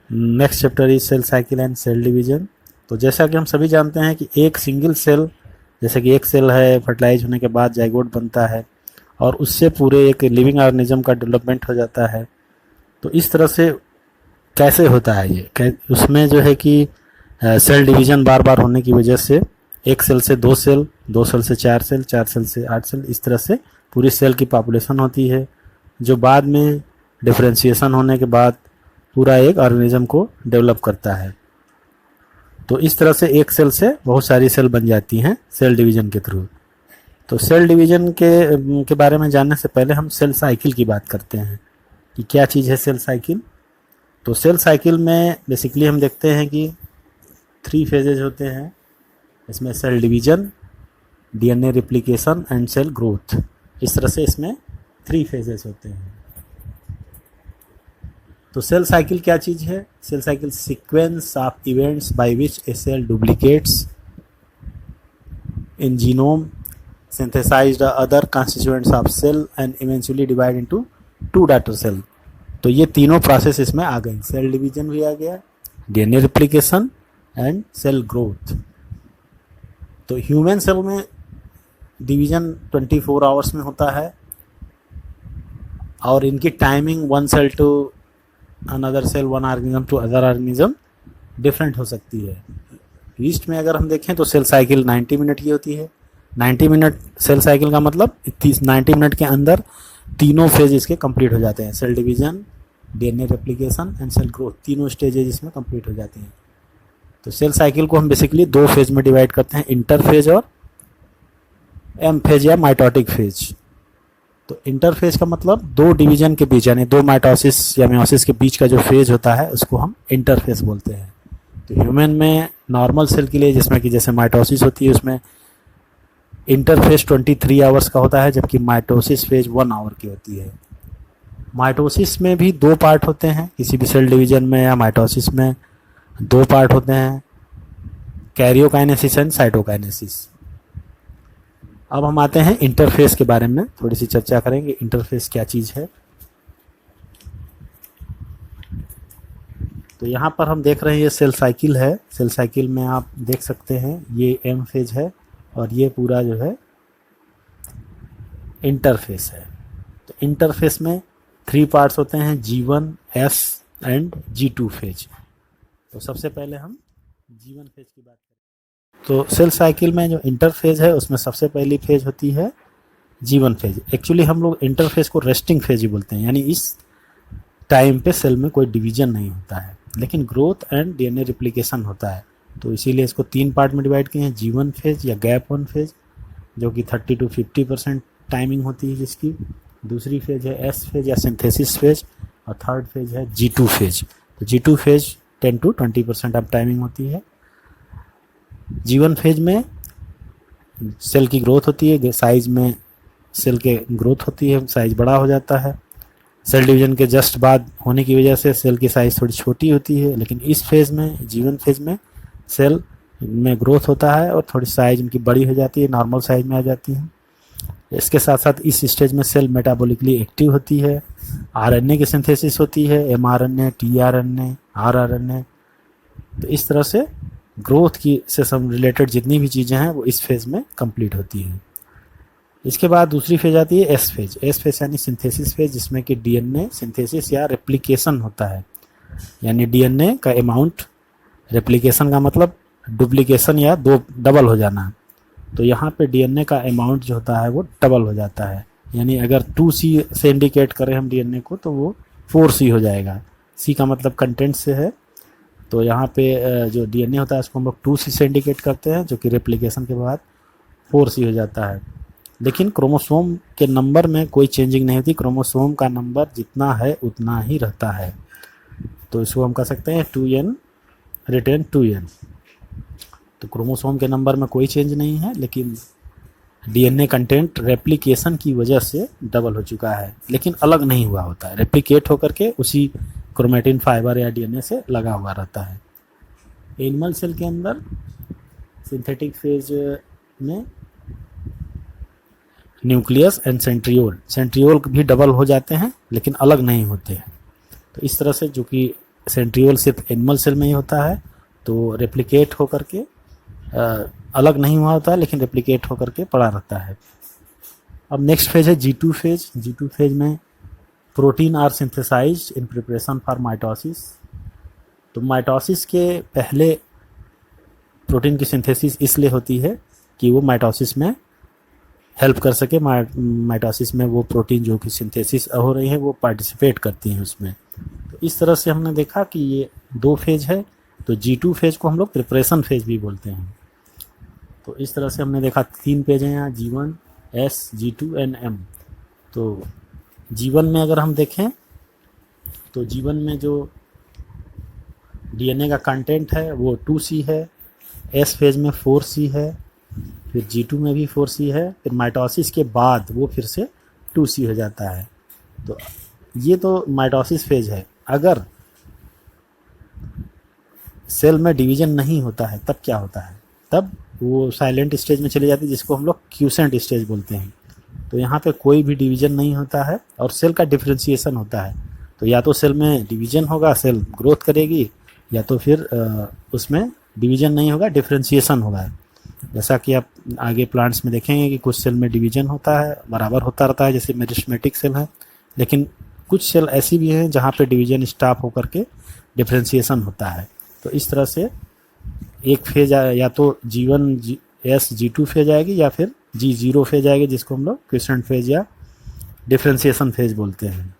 Next chapter is cell cycle and cell division. तो जैसा कि हम सभी जानते हैं कि एक सिंगल सेल, जैसे कि एक सेल है, फर्टिलाइज होने के बाद जाइगोट बनता है और उससे पूरे एक लिविंग ऑर्गेनिज्म का डेवलपमेंट हो जाता है। तो इस तरह से कैसे होता है ये, उसमें जो है कि सेल डिवीजन बार बार होने की वजह से एक सेल से दो सेल, दो सेल से चार सेल, चार सेल से आठ सेल, इस तरह से पूरी सेल की पॉपुलेशन होती है, जो बाद में डिफरेंशिएशन होने के बाद पूरा एक ऑर्गेनिज्म को डेवलप करता है। तो इस तरह से एक सेल से बहुत सारी सेल बन जाती हैं सेल डिवीजन के थ्रू। तो सेल डिवीजन के बारे में जानने से पहले हम सेल साइकिल की बात करते हैं कि क्या चीज़ है सेल साइकिल। तो सेल साइकिल में बेसिकली हम देखते हैं कि 3 फेजेज होते हैं इसमें, cell division, DNA replication and cell growth. इस तरह से इसमें 3 फेजेज होते हैं। तो सेल साइकिल क्या चीज़ है? Cell cycle sequence of events by which a cell duplicates in genome, synthesized other constituents of cell and eventually divide into 2 daughter cell। तो ये तीनों प्रोसेस इसमें आ गए, सेल डिवीजन भी आ गया, DNA replication and cell growth. तो human cell में डिवीजन 24 आवर्स में होता है और इनकी timing one cell to another cell, one organism to other organism different हो सकती है। ईस्ट में अगर हम देखें तो सेल साइकिल 90 मिनट की होती है। 90 मिनट सेल साइकिल का मतलब 90 मिनट के अंदर तीनों फेज इसके कंप्लीट हो जाते हैं, cell division, DNA replication and cell growth, तीनों स्टेजेज इसमें कंप्लीट हो जाते हैं। तो सेल साइकिल को हम बेसिकली 2 फेज में डिवाइड करते हैं, इंटरफेज और एम फेज या माइटोटिक फेज। तो इंटरफेज का मतलब 2 डिवीजन के बीच, यानी 2 माइटोसिस या मेयोसिस के बीच का जो फेज होता है उसको हम इंटरफेज बोलते हैं। तो ह्यूमन में नॉर्मल सेल के लिए, जिसमें कि जैसे माइटोसिस होती है, उसमें इंटरफेज 23 आवर्स का होता है, जबकि माइटोसिस फेज 1 आवर की होती है। माइटोसिस में भी 2 पार्ट होते हैं, किसी भी सेल डिवीजन में या माइटोसिस में 2 पार्ट होते हैं, कैरियोकाइनेसिस एंड साइटोकाइनेसिस। अब हम आते हैं इंटरफेस के बारे में थोड़ी सी चर्चा करेंगे, इंटरफेस क्या चीज़ है। तो यहाँ पर हम देख रहे हैं ये सेल साइकिल है। सेल साइकिल में आप देख सकते हैं ये एम फेज है और ये पूरा जो है इंटरफेस है। तो इंटरफेस में 3 पार्ट्स होते हैं, G1, S and G2 phase. तो सबसे पहले हम G1 फेज की बात करें। तो सेल साइकिल में जो इंटरफेज है उसमें सबसे पहली फेज होती है G1 फेज। एक्चुअली हम लोग इंटरफेज को रेस्टिंग फेज ही बोलते हैं, यानी इस टाइम पे सेल में कोई डिवीजन नहीं होता है, लेकिन ग्रोथ एंड डीएनए रिप्लिकेशन होता है। तो इसीलिए इसको 3 पार्ट में डिवाइड किए हैं, G1 फेज या गैप 1 फेज, जो कि 30 to 50% टाइमिंग होती है जिसकी। दूसरी फेज है S फेज या सिंथेसिस फेज, और थर्ड फेज है G2 फेज। तो G2 phase 10 to 20% of timing होती है। G1 फेज में सेल की ग्रोथ होती है, साइज में सेल के ग्रोथ होती है, साइज बड़ा हो जाता है। सेल डिवीजन के जस्ट बाद होने की वजह से सेल की साइज़ थोड़ी छोटी होती है, लेकिन इस फेज़ में, G1 फेज़ में, सेल में ग्रोथ होता है और थोड़ी साइज उनकी बड़ी हो जाती है, नॉर्मल साइज में आ जाती है। इसके साथ साथ इस स्टेज में सेल मेटाबॉलिकली एक्टिव होती है, आरएनए की सिंथेसिस होती है, एमआरएनए, टीआरएनए, आरआरएनए। तो इस तरह से ग्रोथ की से सब रिलेटेड जितनी भी चीज़ें हैं वो इस फेज़ में कंप्लीट होती हैं। इसके बाद दूसरी फेज आती है एस फेज। एस फेज यानी सिंथेसिस फेज, जिसमें कि डीएनए सिंथेसिस या रेप्लिकेशन होता है, यानी डीएनए का अमाउंट, रेप्लिकेशन का मतलब डुप्लीकेशन या डबल हो जाना। तो यहाँ पे डीएनए का अमाउंट जो होता है वो डबल हो जाता है, यानी अगर 2C से इंडिकेट करें हम डीएनए को तो वो 4C हो जाएगा। C का मतलब कंटेंट से है, तो यहाँ पे जो डीएनए होता है उसको हम लोग 2C से इंडिकेट करते हैं, जो कि रेप्लिकेशन के बाद 4C हो जाता है। लेकिन क्रोमोसोम के नंबर में कोई चेंजिंग नहीं होती, क्रोमोसोम का नंबर जितना है उतना ही रहता है। तो इसको हम कह सकते हैं 2n रिटेन 2n। तो क्रोमोसोम के नंबर में कोई चेंज नहीं है, लेकिन डीएनए कंटेंट रेप्लिकेशन की वजह से डबल हो चुका है, लेकिन अलग नहीं हुआ होता है, रेप्लिकेट होकर के उसी क्रोमेटिन फाइबर या डीएनए से लगा हुआ रहता है। एनिमल सेल के अंदर सिंथेटिक फेज में न्यूक्लियस एंड सेंट्रियोल भी डबल हो जाते हैं, लेकिन अलग नहीं होते हैं। तो इस तरह से जो कि सेंट्रियोल सिर्फ एनिमल सेल में ही होता है, तो रेप्लिकेट होकर के अलग नहीं हुआ होता है, लेकिन रेप्लिकेट होकर के पड़ा रहता है। अब नेक्स्ट फेज है G2 फेज। G2 फेज में protein are synthesised in preparation for mitosis. तो माइटोसिस के पहले प्रोटीन की सिंथेसिस इसलिए होती है कि वो माइटोसिस में हेल्प कर सके, माइटोसिस में वो प्रोटीन जो कि सिंथेसिस हो रही है वो पार्टिसिपेट करती हैं उसमें। तो इस तरह से हमने देखा कि ये 2 फेज है। तो G2 फेज को हम लोग प्रिपरेशन फेज भी बोलते हैं। तो इस तरह से हमने देखा 3 पेज हैं यहाँ, G1, S, G2 and M। तो G1 में अगर हम देखें तो G1 में जो DNA का कंटेंट है वो 2C है, S फेज में 4C है, फिर G2 में भी 4C है, फिर माइटोसिस के बाद वो फिर से 2C हो जाता है। तो ये तो माइटोसिस फेज है। अगर सेल में डिवीजन नहीं होता है तब क्या होता है? तब वो साइलेंट स्टेज में चली जाती है, जिसको हम लोग क्यूसेंट स्टेज बोलते हैं। तो यहाँ पे कोई भी डिवीजन नहीं होता है और सेल का डिफरेंशिएशन होता है। तो या तो सेल में डिवीजन होगा, सेल ग्रोथ करेगी, या तो फिर उसमें डिवीजन नहीं होगा, डिफरेंशिएशन होगा। जैसा कि आप आगे प्लांट्स में देखेंगे कि कुछ सेल में डिवीजन होता है, बराबर होता रहता है, जैसे मेरिस्टेमेटिक सेल है। लेकिन कुछ सेल ऐसी भी हैं जहाँ पे डिवीजन स्टॉप होकर के डिफरेंशिएशन होता है। तो इस तरह से एक फेज या तो G1 S G2 फेज आएगी, या फिर G0 फेज आएगी, जिसको हम लोग क्वेश्चन फेज या डिफरेंशिएशन फेज बोलते हैं।